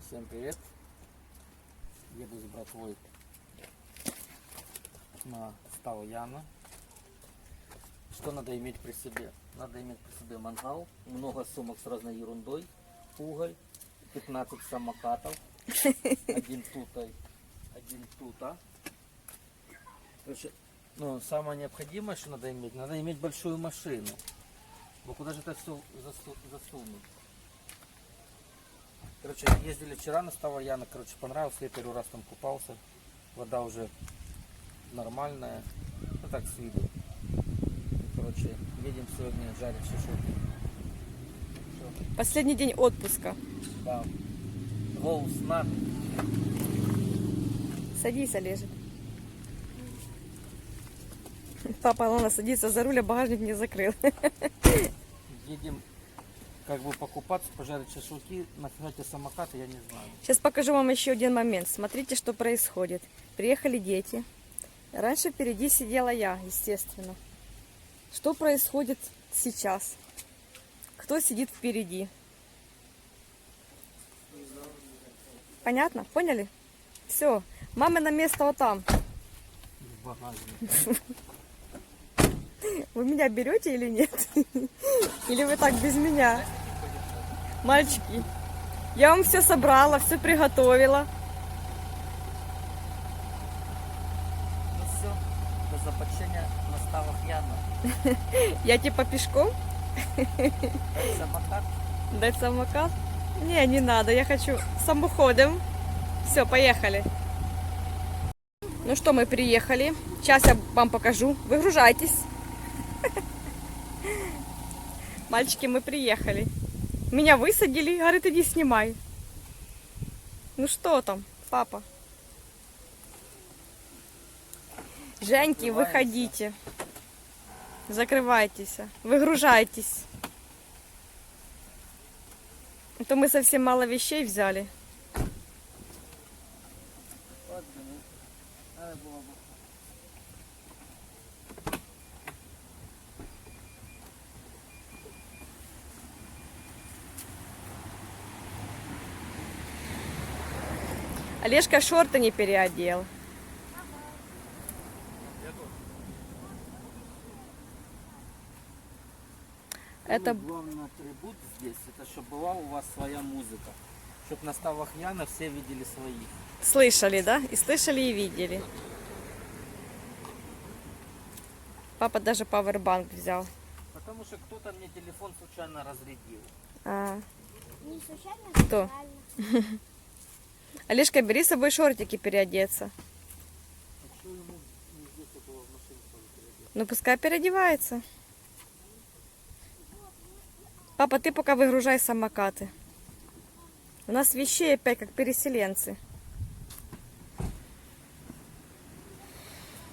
Всем привет! Еду с братвой на стал Яна. Что надо иметь при себе? Надо иметь при себе мангал, много сумок с разной ерундой, уголь, 15 самокатов, один тута. Короче, самое необходимое, что надо иметь большую машину. Вот куда же это все засунуть? Короче, ездили вчера на става Яна, понравился, я первый раз там купался. Вода уже нормальная, так с виду. Короче, едем сегодня жарить шашлыки. Последний день отпуска. Да. Воу, с нами. Садись, Олежек. Папа, ладно, садится за руль, а багажник не закрыл. Едем покупаться, пожарить шашлыки, нафига те самокаты, я не знаю. Сейчас покажу вам еще один момент. Смотрите, что происходит. Приехали дети. Раньше впереди сидела я, естественно. Что происходит сейчас? Кто сидит впереди? Понятно? Поняли? Все. Мама на место вот там. В багажнике. Вы меня берете или нет? Или вы так без меня? Мальчики, я вам все собрала, все приготовила. Ну все, до започення на ставах Яна. Я типа пешком? Самокат. Дать самокат? Не надо, я хочу самоходом. Все, поехали. Ну что, мы приехали. Сейчас я вам покажу. Выгружайтесь. Мальчики, мы приехали. Меня высадили, говорит, иди снимай. Ну что там, папа? Женьки, выходите. Закрывайтесь. Выгружайтесь. А то мы совсем мало вещей взяли. Олежка шорты не переодел. Это Главный атрибут здесь, это чтобы была у вас своя музыка. Чтобы на ставах Яна все видели своих. слышали, да? И слышали, и видели. Папа даже пауэрбанк взял. Потому что кто-то мне телефон случайно разрядил. Не случайно, Кто? специально. Олежка, бери с собой шортики переодеться. А что ему не здесь было в машине переодеться? Ну пускай переодевается. Папа, ты пока выгружай самокаты. У нас вещей опять как переселенцы.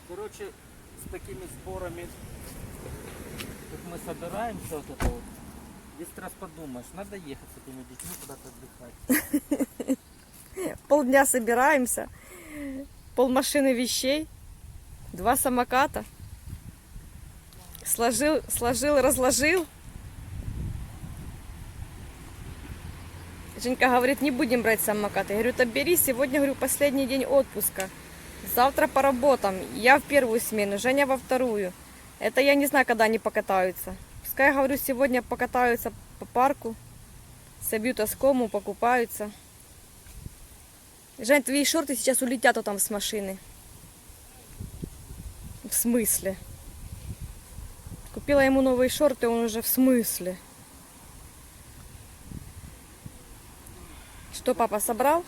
Короче, с такими сборами, как мы собираемся, вот это вот, 10 раз подумаешь, надо ехать с этими детьми куда-то отдыхать. Полдня собираемся. Полмашины вещей. 2 самоката. Сложил, разложил. Женька говорит, не будем брать самокат. Я говорю, то бери, сегодня, говорю, последний день отпуска. Завтра по работам. Я в первую смену, Женя во вторую. Это я не знаю, когда они покатаются. Пускай, говорю, сегодня покатаются по парку. Собьют оскому, покупаются. Жень, твои шорты сейчас улетят там с машины. В смысле? Купила ему новые шорты, он уже в смысле. Что, папа собрал?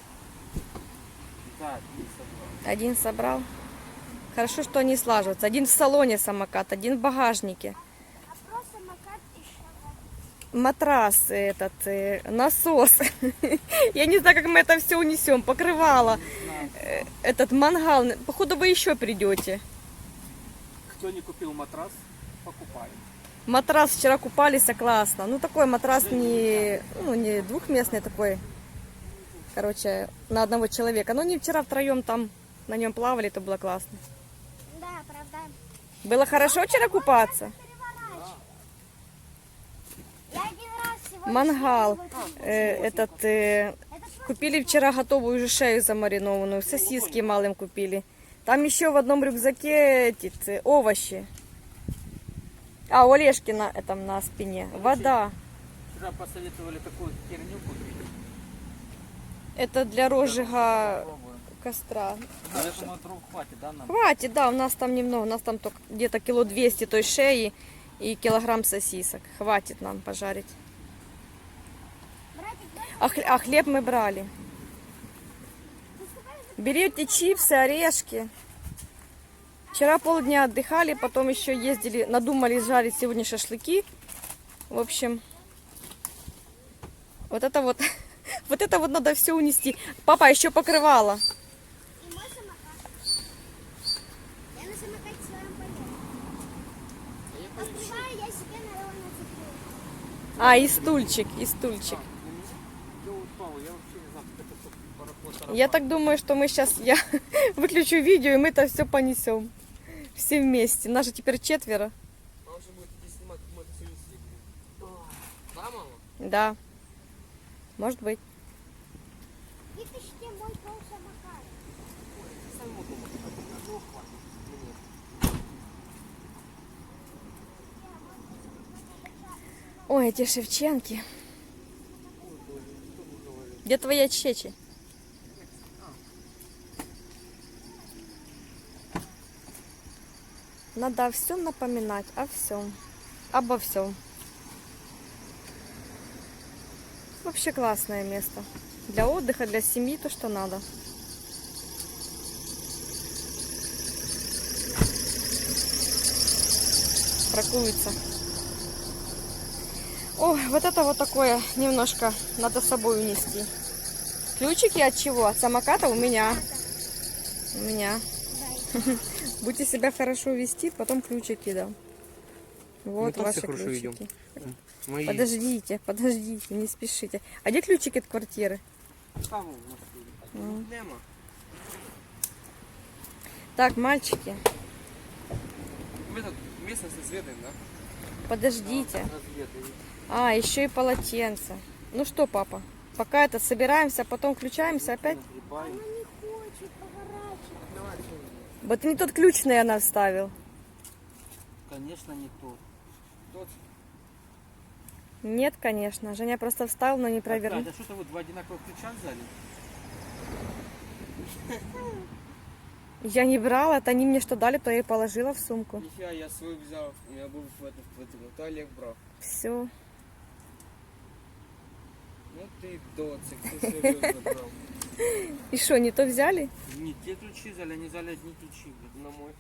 Да, и собрал. Один собрал. Хорошо, что они слаживаются. Один в салоне самокат, один в багажнике. А просто самокат и шага. Матрас этот, насос. Я не знаю, как мы это все унесем. Покрывало. Этот мангал. Походу вы еще придете. Кто не купил матрас, покупаем. Матрас вчера купались, классно. Ну такой матрас не двухместный такой. Короче, на одного человека. Но они вчера втроем там на нем плавали, это было классно. Да, правда. Было хорошо вчера купаться? Я один раз сегодня Мангал. съездила в Этот Это Купили вчера готовую уже шею замаринованную, сосиски малым купили. Там еще в одном рюкзаке эти овощи. А, у Олежки на, этом, на спине. Вода. Вчера посоветовали такую херню купить. Это для розжига Попробуем. костра. Ну, я думаю, дров хватит, да, нам? Хватит, да, у нас там немного. У нас там только где-то кило 200 той шеи и килограмм сосисок. Хватит нам пожарить. Братик, А хлеб мы брали. Берете чипсы, орешки. Вчера полдня отдыхали, потом еще ездили, надумали жарить сегодня шашлыки. В общем, вот это вот, вот это вот надо все унести. Папа еще покрывала. и мой самокат. Я на самокате своем поеду. Открываю, я себе на его нацеплю. А, и стульчик, и стульчик. Я упал, я вообще не знаю, как это всё пароход. Я так думаю, что мы сейчас, я выключу видео, и мы это все понесем. Все вместе. Нас же теперь 4. А он же будет идти снимать, как мы это все вести. Да, мама? Да. Может быть. Вытащите мой полсамоката. Сам ему дома. Одного хватит. Мне. Ой, эти Шевченки. Где твоя чечи? Надо о всем напоминать, о всем. Обо всем. Вообще классное место. Для отдыха, для семьи, то, что надо. Пракуется. Ой, вот это вот такое немножко надо с собой унести. Ключики от чего? От самоката у меня. У меня. Будете себя хорошо вести, потом ключики дам. Вот Мы ваши тоже хорошо ключики. Мои. Подождите, подождите, не спешите. А где ключики от квартиры? Там у нас Нема. Так, мальчики, Мы тут местность изведаем, да? подождите. разведывают. А, еще и полотенце. Ну что, папа, пока это собираемся, потом включаемся опять. Нагребаем. Она не хочет поворачивать. Давай, что? Вот не тот ключ, наверное, вставил. Конечно, не то. Тот. Нет, конечно. Женя просто вставил, но не провернул. Да что-то вы два одинаковых ключа взяли? Я не брала, это они мне что дали, то я и положила в сумку. Нифига, я свой взял. У меня был в этом, то Олег брал. Все. Ну ты доцик, ты серьезно брал. И что, не то взяли? Не те ключи взяли, они взяли одни ключи. блин. На мой.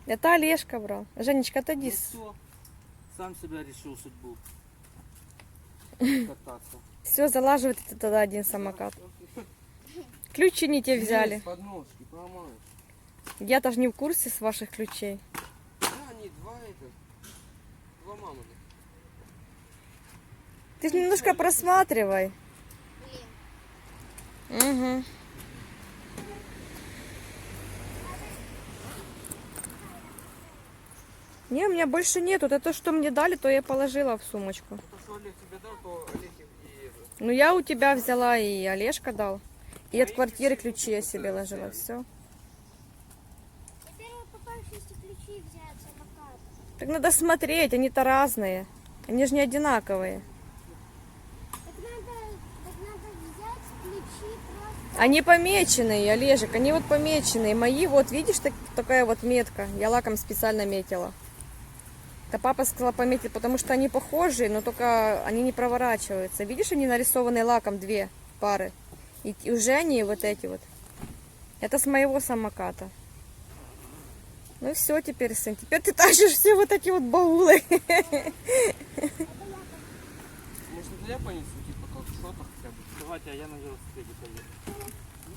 Это Олежка брал. Женечка, Ну отойди. все, сам себя решил судьбу. Кататься. Все, залаживайте тогда один самокат. Ключи не те взяли. Подножки, поломаешь. Я даже не в курсе с ваших ключей. Да, они два это. Два мамы. Ты ж немножко просматривай. Угу. Не, у меня больше нету. Это то, что мне дали, то я положила в сумочку. То, что Олег тебе дал, то Олег и это. Ну, я у тебя взяла, и Олежка дал. И от квартиры ключи я себе ложила. Все. Теперь я попавшиеся ключи взять самокат. Так надо смотреть, они-то разные. Они же не одинаковые. Так надо взять ключи просто. Они помеченные, Олежек, они вот помеченные. Мои, вот видишь, такая вот метка. Я лаком специально метила. Да папа сказал пометить, потому что они похожие, но только они не проворачиваются. Видишь, они нарисованы лаком, 2 пары. И уже они вот эти вот. Это с моего самоката. Ну все теперь, сын. Теперь ты тащишь все вот эти вот баулы. Может, я понесу, типа, как что-то хотя бы. Давайте, а я на велосипеде поеду.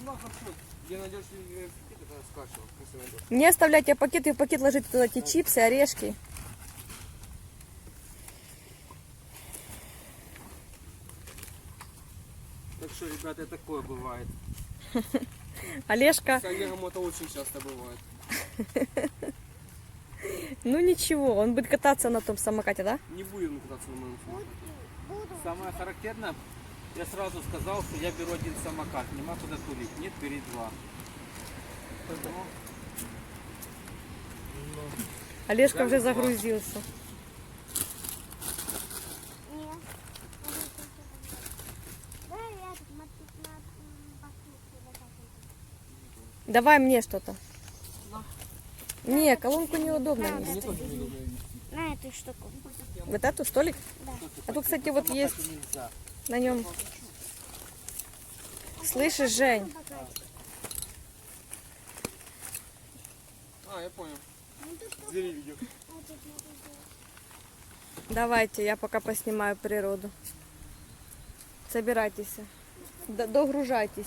Ну, нахуй, что? Где найдешь велосипед, это скажешь, если найдешь. Не оставляйте пакет, и в пакет ложите туда эти чипсы, орешки. Так что, ребята, такое бывает. Олежка, С Олегом это очень часто бывает. ну ничего, он будет кататься на том самокате, да? Не будем кататься на моем самокате. Буду. Самое характерное, Я сразу сказал, что я беру один самокат, нема куда тулить. Нет, бери два. Поэтому Олежка уже загрузился. Нет. Давай я тут на Давай мне что-то. Не, колонку неудобно нести. на эту штуку. Вот эту столик? Да. А тут, кстати, вот есть нельзя. на нем. Слышишь, Жень? А, я понял. Ну, тут Бери видео. вот тут надо сделать. Давайте, я пока поснимаю природу. Собирайтесь. Догружайтесь.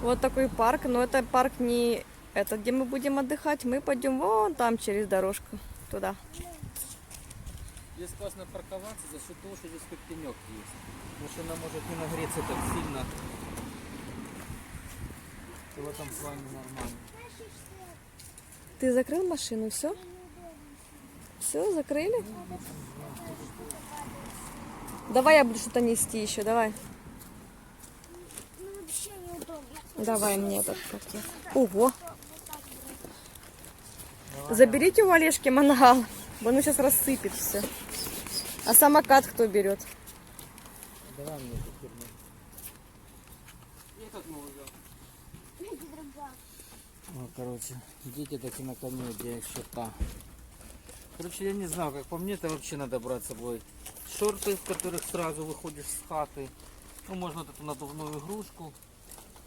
Вот такой парк, но это парк не этот, где мы будем отдыхать. Мы пойдем вон там через дорожку туда. Здесь классно парковаться за счет того, что здесь хоть пенек есть. Машина может не нагреться так сильно. И в этом плане нормально. Ты закрыл машину, все? Все, закрыли? Давай я буду что-то нести еще, давай. Ну, вообще неудобно. Давай мне этот пакет. Ого. Заберите у Олежки мангал, он сейчас рассыпет все. А самокат кто берет? Давай мне эту херню. Я как новый взял. Это другая. Ну, короче, дети таки на коне, где их счета. Короче, я не знаю, как по мне, это вообще надо брать с собой шорты, в которых сразу выходишь с хаты. Ну, можно вот эту надувную игрушку.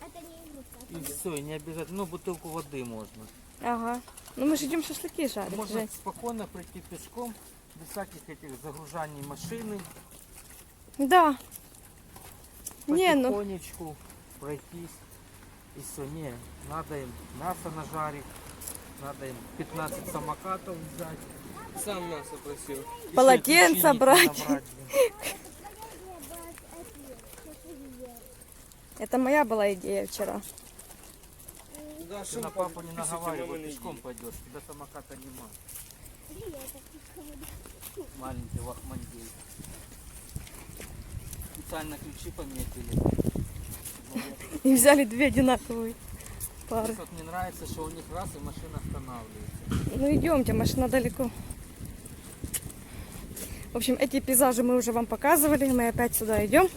Это не игрушка. И все, и не обязательно. Ну, бутылку воды можно. Ага. Ну мы же идем шашлыки жарить, Можно Жень. спокойно пройти пешком, без всяких этих загружаний машины. Да. Не, ну Потихонечку пройтись. И все, не, надо им мясо нажарить, надо им 15 самокатов взять. Сам нас попросил. еще Полотенце печеньки брать. набрать, блин. это моя была идея вчера. Да, Ты на папу не наговаривай, пешком пойдешь, тебя самоката нема. Маленький лохмандей. Специально ключи пометили. И взяли две одинаковые пары. Вот мне нравится, что у них раз и машина останавливается. Ну идемте, машина далеко. В общем, эти пейзажи мы уже вам показывали. Мы опять сюда идем.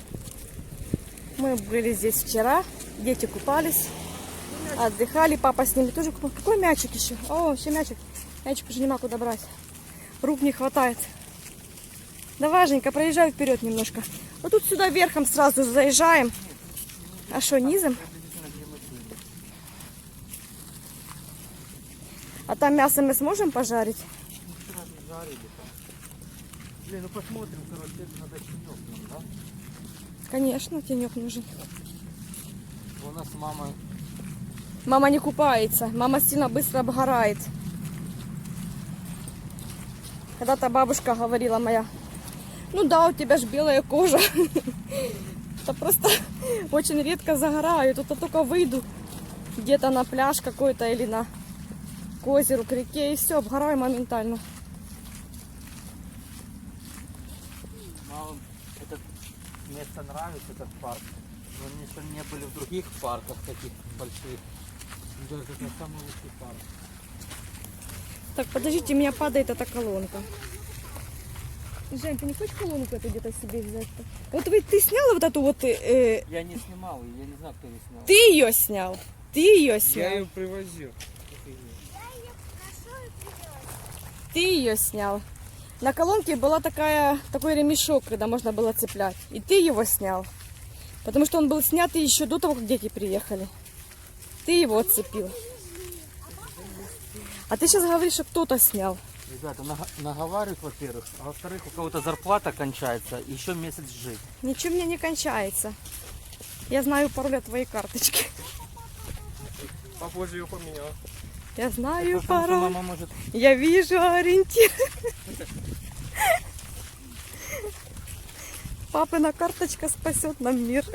Мы были здесь вчера. Дети купались, отдыхали. Папа с ними тоже купал. Какой мячик еще? О, еще мячик. Мячик уже нема куда брать. Рук не хватает. Давай, Женька, проезжай вперед немножко. Вот тут сюда верхом сразу заезжаем. А что, низом? Приблизительно, где мы были. А там мясо мы сможем пожарить? Ну, вчера же жарили там. Блин, ну посмотрим, короче, это надо тенек нам, да? Конечно, тенек нужен. У нас мама Мама не купается. Мама сильно быстро обгорает. Когда-то бабушка говорила моя, ну да, у тебя же белая кожа. Это просто очень редко загораю. Тут я только выйду где-то на пляж какой-то или к озеру, к реке, и все, обгораю моментально. мало это место нравится, этот парк. Но мы еще не были в других парках таких больших. Даже это самый лучший парк. Так, подождите, у меня падает эта колонка. Жень, ты не хочешь колонку эту где-то себе взять-то? Вот ты сняла вот эту вот... Я не снимал ее, я не знаю, кто ее снял. Ты ее снял? Ты ее Я снял? ее привозил. Ты ее снял. На колонке была такой ремешок, когда можно было цеплять. И ты его снял. Потому что он был снят еще до того, как дети приехали. Ты его отцепил. А ты сейчас говоришь, что кто-то снял. Ребята, наговаривают, во-первых, а во-вторых, у кого-то зарплата кончается, еще месяц жить. Ничего мне не кончается. Я знаю пароль от твоей карточки. Попозже ее поменял. Я знаю Потому что пароль. мама может... Я вижу ориентир. Папина карточка спасет нам мир.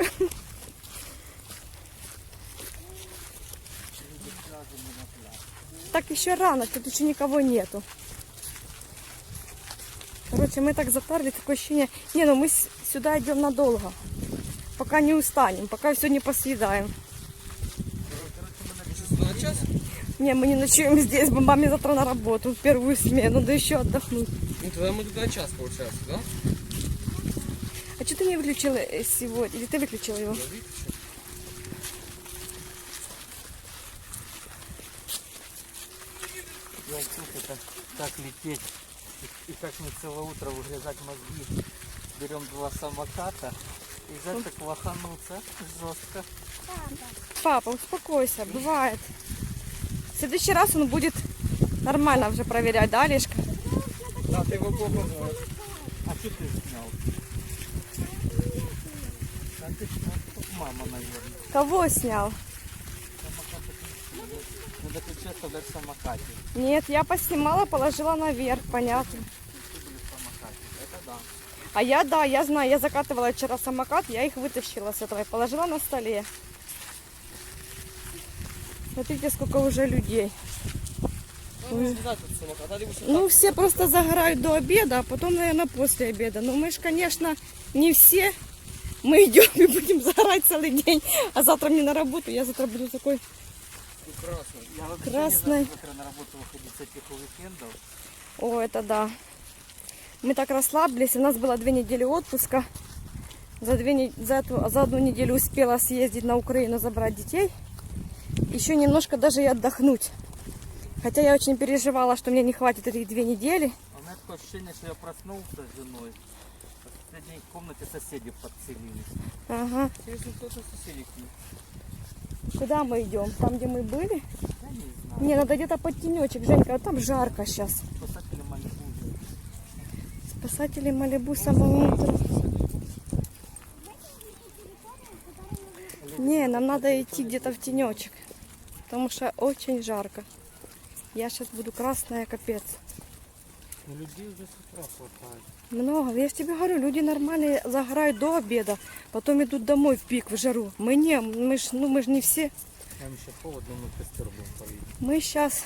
Так еще рано, тут еще никого нету. Короче, Короче, мы так затарили, такое ощущение. Не, ну мы сюда идем надолго. Пока не устанем, пока все не посъедаем. Что, сюда на час? Не, мы не ночуем здесь, мы маме завтра на работу, в первую смену, да еще отдохнуть. Ну тогда мы туда на час получается, да? А что ты не выключила сегодня? Или ты выключила его? Я выключил. Я слушай, так лететь и как мне целое утро выгрызать мозги. Берем 2 самоката и взять так лохануться жестко. Папа, успокойся, бывает. В следующий раз он будет нормально уже проверять, да, Олежка? Да, ты его плохо знаешь. А что ты снял? А ты снял, тут мама, наверное. Кого снял? Надо ключи оставлять в самокате. Нет, я поснимала, положила наверх, понятно. Это да. А я, да, я знаю, я закатывала вчера самокат, я их вытащила с этого и положила на столе. Смотрите, сколько уже людей. Ну, не знаю, как самокат, а либо Ну, все просто загорают до обеда, а потом, наверное, после обеда. Но мы же, конечно, не все. Мы идем и будем загорать целый день. А завтра мне на работу, я завтра буду такой красный. Я вообще Красный. не знаю, завтра на работу выходить с этих уикендов. О, это да. Мы так расслабились. У нас было 2 недели отпуска. За 1 неделю успела съездить на Украину, забрать детей. Еще немножко даже и отдохнуть. Хотя я очень переживала, что мне не хватит этих 2 недели. А у меня такое ощущение, что я проснулся с женой. В соседней комнате соседи подселились. Ага. Если кто-то соседей к ним. Куда мы идем? Там, где мы были? Я не знаю. Не, надо где-то под тенечек, Женька. Вот там жарко сейчас. Спасатели Малибу. Спасатели Малибу с самого утра. Не, нам надо идти где-то в тенечек. Потому что очень жарко. Я сейчас буду красная, капец. Но людей уже с утра хватает. Много. Я же тебе говорю, люди нормальные загорают до обеда. Потом идут домой в пик, в жару. Мы не, мы ж не все. Нам еще холодно, мы костер будем палить. Мы сейчас...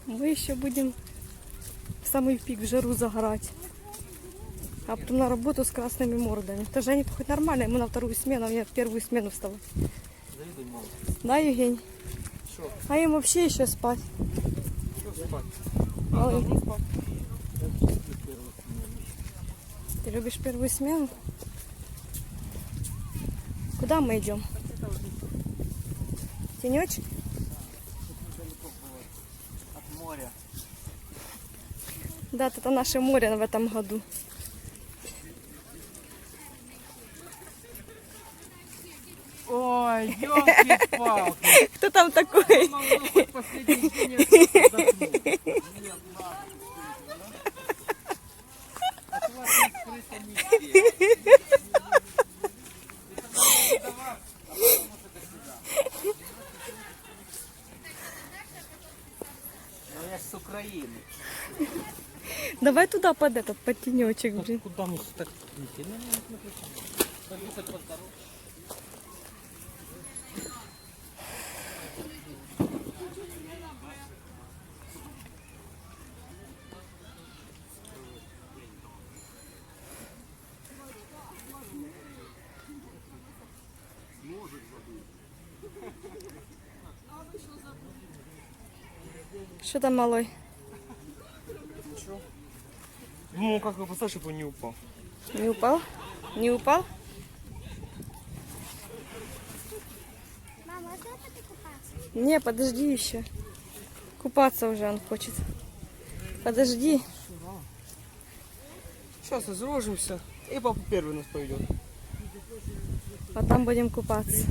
Мы еще будем в самый пик в жару загорать. А потом на работу с красными мордами. Это же они хоть нормально, ему на 2-ю смену, а мне в 1-ю смену вставать. Завидуй, мало. Да, Евгений? Что? А им вообще еще спать. Что спать? Ой, Ну, спать. ты любишь 1-ю смену? Куда мы идем? Тенечек? От моря. Да, это наше море в этом году. Ой, ёлки-палки. Кто там такой? Последний день отдохнуть. Нет, ладно. А у вас не скрыто нигде. Ну я ж с Украины. Давай туда под этот, под тенечек, блин. Куда мы так идти? Ну, не смотри. Что там, малой? Ничего. Ну, как его поставить, чтобы он не упал? Не упал? Не упал? Мама, можно ты купаться? Не, подожди еще. Купаться уже он хочет. Подожди. Сейчас разложимся, и папа первый нас поведет. А там будем купаться.